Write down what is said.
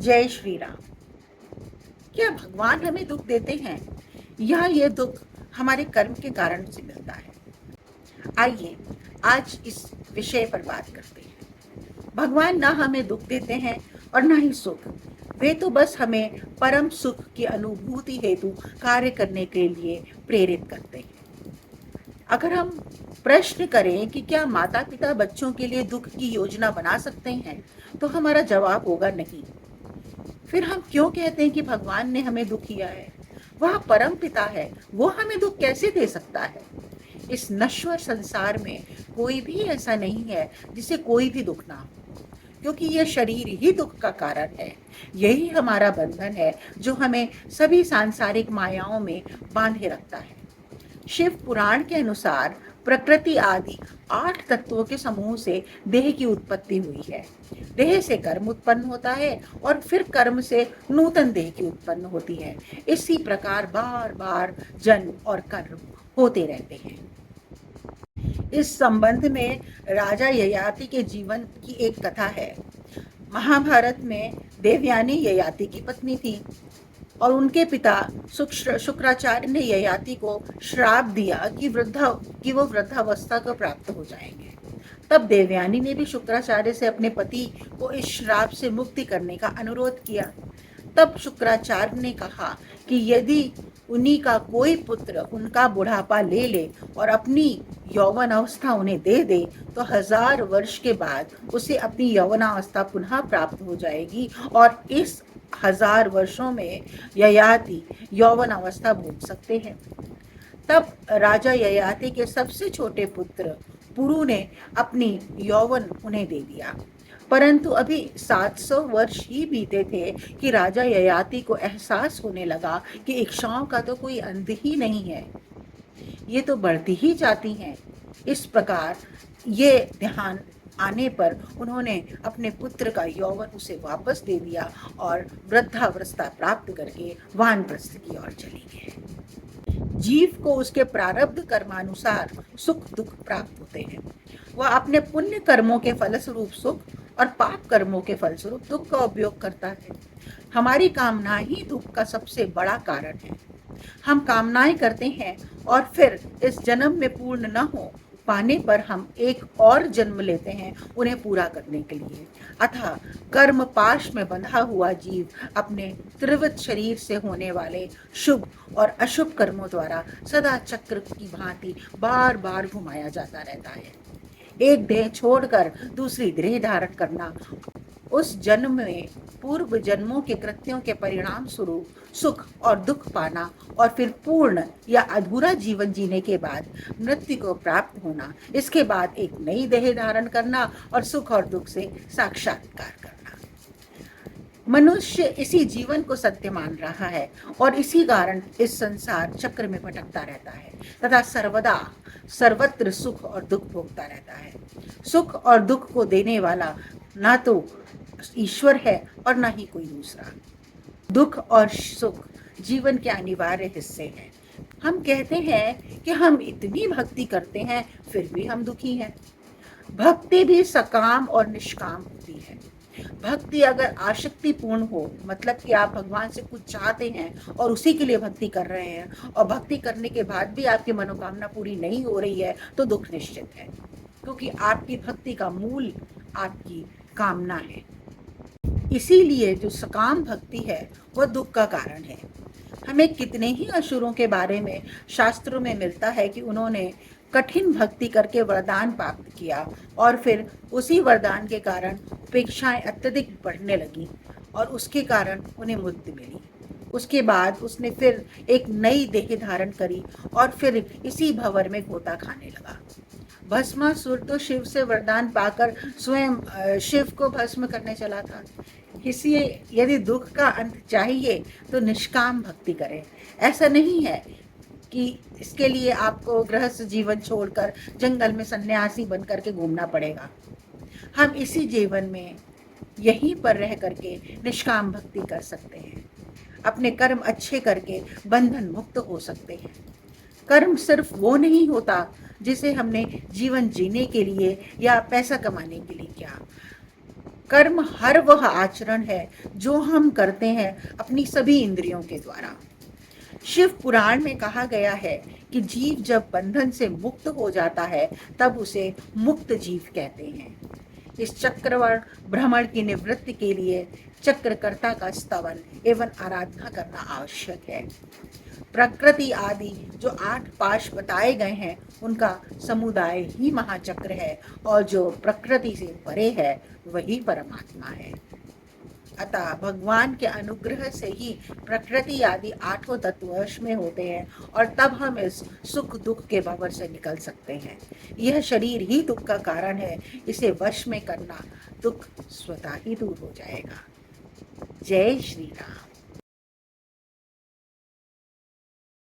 जय श्री राम। क्या भगवान हमें दुख देते हैं या ये दुख हमारे कर्म के कारण से मिलता है? आइए आज इस विषय पर बात करते हैं। भगवान ना हमें दुख देते हैं और ना ही सुख। वे तो बस हमें परम सुख की अनुभूति हेतु कार्य करने के लिए प्रेरित करते हैं। अगर हम प्रश्न करें कि क्या माता पिता बच्चों के लिए दुख की योजना बना सकते हैं, तो हमारा जवाब होगा नहीं। फिर हम क्यों कहते हैं कि भगवान ने हमें दुख किया है? वह परम पिता है, वो हमें दुख कैसे दे सकता है? इस नश्वर संसार में कोई भी ऐसा नहीं है जिसे कोई भी दुख ना हो, क्योंकि यह शरीर ही दुख का कारण है। यही हमारा बंधन है जो हमें सभी सांसारिक मायाओं में बांधे रखता है। शिव पुराण के अनुसार प्रकृति आदि 8 तत्वों के समूह से देह की उत्पत्ति हुई है। देह से कर्म उत्पन्न होता है और फिर कर्म से नूतन देह की उत्पन्न होती है। इसी प्रकार बार बार जन्म और कर्म होते रहते हैं। इस संबंध में राजा ययाति के जीवन की एक कथा है। महाभारत में देवयानी ययाति की पत्नी थी और उनके पिता शुक्राचार्य ने ययाति को श्राप दिया कि वो वृद्धावस्था को प्राप्त हो जाएंगे। तब देवयानी ने भी शुक्राचार्य से अपने पति को इस श्राप से मुक्ति करने का अनुरोध किया। तब शुक्राचार्य ने कहा कि यदि उन्हीं का कोई पुत्र उनका बुढ़ापा ले ले और अपनी यौवन अवस्था उन्हें दे दे, तो 1000 वर्ष के बाद उसे अपनी यौवनावस्था पुनः प्राप्त हो जाएगी और इस 1000 वर्षों में ययाति यौवन अवस्था भोग सकते हैं। तब राजा ययाति के सबसे छोटे पुत्र पुरु ने अपनी यौवन उन्हें दे दिया। परंतु अभी 700 वर्ष ही बीते थे कि राजा ययाति को एहसास होने लगा कि इच्छाओं का तो कोई अंत ही नहीं है, ये तो बढ़ती ही जाती हैं। इस प्रकार ये ध्यान आने पर उन्होंने अपने पुत्र का यौवन उसे वापस दे दिया और वृद्धावस्था प्राप्त करके वानप्रस्थ की ओर चली गए। जीव को उसके प्रारब्ध कर्मानुसार सुख दुख प्राप्त होते हैं। वह अपने पुण्य कर्मों के फलस्वरूप सुख और पाप कर्मों के फलस्वरूप दुख का उपयोग करता है। हमारी कामना ही दुख का सबसे बड़ा कारण है। हम कामनाएं करते हैं और फिर इस जन्म में पूर्ण न हो पाने पर हम एक और जन्म लेते हैं उन्हें पूरा करने के लिए। अतः कर्म पाश में बंधा हुआ जीव अपने त्रिवत शरीर से होने वाले शुभ और अशुभ कर्मों द्वारा सदा चक्र की भांति बार बार घुमाया जाता रहता है। एक देह छोड़कर दूसरी देह धारण करना, उस जन्म में पूर्व जन्मों के कृत्यों के परिणाम स्वरूप सुख और दुख पाना और फिर पूर्ण या अधूरा जीवन जीने के बाद मृत्यु को प्राप्त होना, इसके बाद एक नई देह धारण करना और सुख और दुख से साक्षात्कार करना। मनुष्य इसी जीवन को सत्य मान रहा है और इसी कारण इस संसार चक्र में भटकता रहता है तथा सर्वदा सर्वत्र सुख और दुख भोगता रहता है। सुख और दुख को देने वाला ना तो ईश्वर है और ना ही कोई दूसरा। दुख और सुख जीवन के अनिवार्य हिस्से हैं। हम कहते हैं कि हम इतनी भक्ति करते हैं फिर भी हम दुखी हैं। भक्ति भी सकाम और निष्काम होती है। भक्ति अगर आसक्ति पूर्ण हो, मतलब कि आप भगवान से कुछ चाहते हैं और उसी के लिए भक्ति कर रहे हैं और भक्ति करने के बाद भी आपकी मनोकामना पूरी नहीं हो रही है, तो दुख निश्चित है, क्योंकि आपकी भक्ति का मूल आपकी कामना है। इसीलिए जो सकाम भक्ति है वह दुख का कारण है। हमें कितने ही असुरों के बारे में शास्त्रों में मिलता है कि उन्होंने कठिन भक्ति करके वरदान प्राप्त किया और फिर उसी वरदान के कारण उपेक्षाएं अत्यधिक बढ़ने लगी और उसके कारण उन्हें मुक्ति मिली। उसके बाद उसने फिर एक नई देह धारण करी और फिर इसी भंवर में गोता खाने लगा। भस्मासुर तो शिव से वरदान पाकर स्वयं शिव को भस्म करने चला था। इसलिए यदि दुख का अंत चाहिए तो निष्काम भक्ति करें। ऐसा नहीं है कि इसके लिए आपको गृहस्थ जीवन छोड़कर जंगल में सन्यासी बन करके घूमना पड़ेगा। हम इसी जीवन में यहीं पर रह करके निष्काम भक्ति कर सकते हैं। अपने कर्म अच्छे करके बंधन मुक्त हो सकते हैं। कर्म सिर्फ वो नहीं होता जिसे हमने जीवन जीने के लिए या पैसा कमाने के लिए किया। कर्म हर वह आचरण है जो हम करते हैं अपनी सभी इंद्रियों के द्वारा। शिव पुराण में कहा गया है कि जीव जब बंधन से मुक्त हो जाता है तब उसे मुक्त जीव कहते हैं। इस चक्रवाण भ्रमण की निवृत्ति के लिए चक्रकर्ता का स्तवन एवं आराधना करना आवश्यक है। प्रकृति आदि जो 8 पाश बताए गए हैं उनका समुदाय ही महाचक्र है और जो प्रकृति से परे है वही परमात्मा है। अतः भगवान के अनुग्रह से ही प्रकृति आदि 8 तत्व वश में होते हैं और तब हम इस सुख दुख के भंवर से निकल सकते हैं। यह शरीर ही दुख का कारण है, इसे वश में करना दुख स्वतः ही दूर हो जाएगा। जय श्री राम।